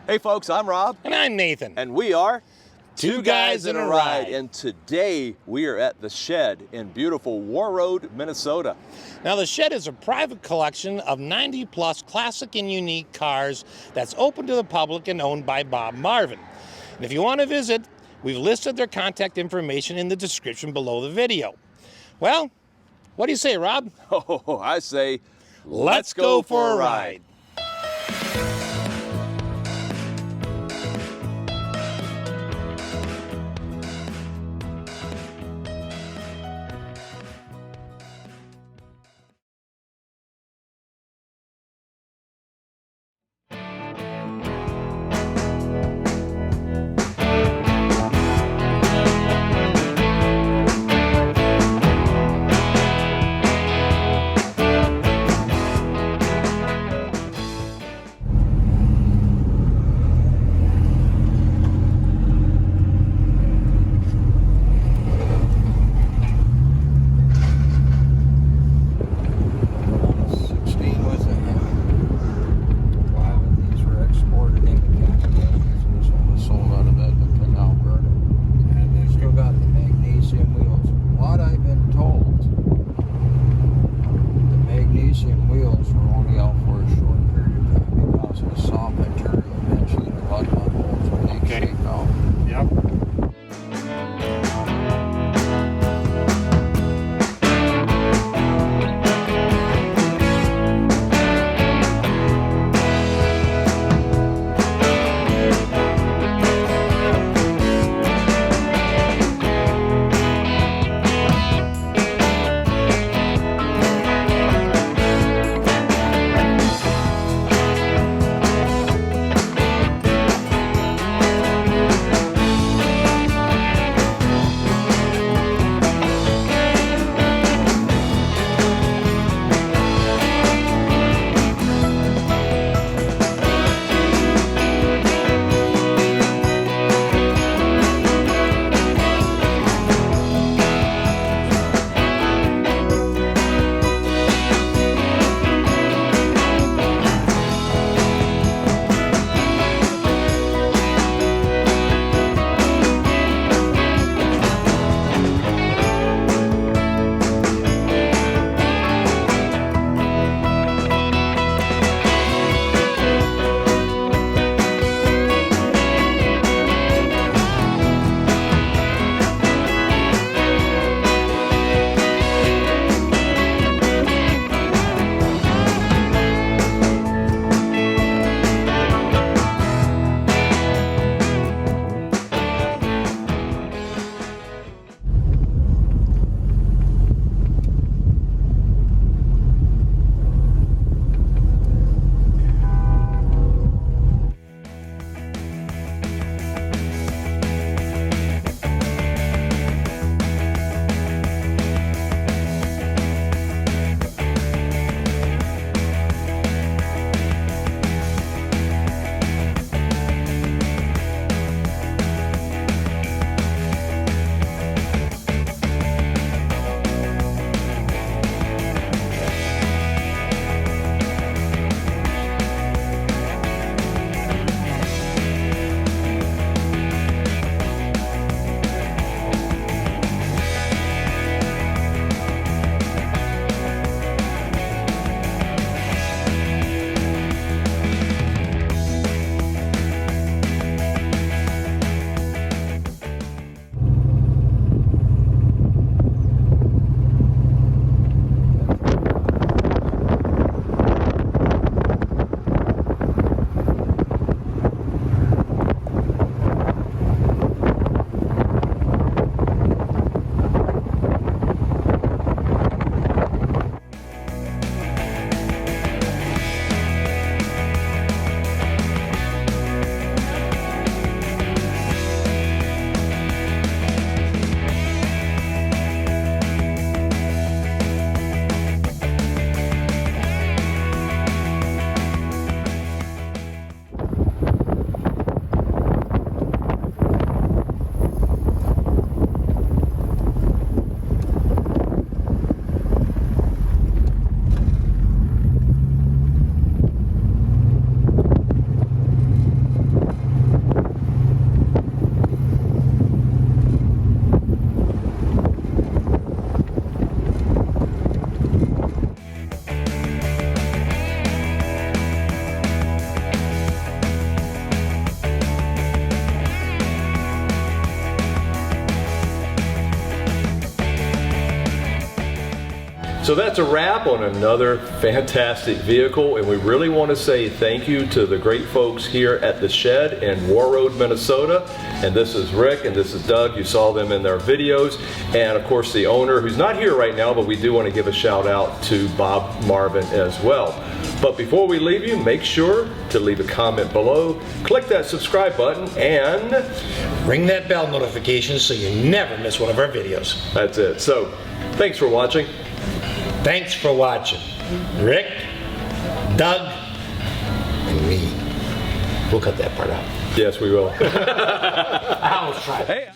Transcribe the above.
Hey folks, I'm Rob. And I'm Nathan. And we are Two Guys in a Ride. And today we are at the Shed in beautiful War Road, Minnesota. Now the Shed is a private collection of 90 plus classic and unique cars that's open to the public and owned by Bob Marvin. And if you want to visit, we've listed their contact information in the description below the video. Well, what do you say, Rob? Oh, I say, let's go for a ride. So that's a wrap on another fantastic vehicle, and we really want to say thank you to the great folks here at the Shed in War Road, Minnesota. And this is Rick and this is Doug. You saw them in their videos. And of course the owner, who's not here right now, but we do want to give a shout out to Bob Marvin as well. But before we leave you, make sure to leave a comment below, click that subscribe button, and ring that bell notification so you never miss one of our videos. That's it. So thanks for watching. Thanks for watching. Rick, Doug, and me. We'll cut that part out. Yes, we will. I almost tried. Hey.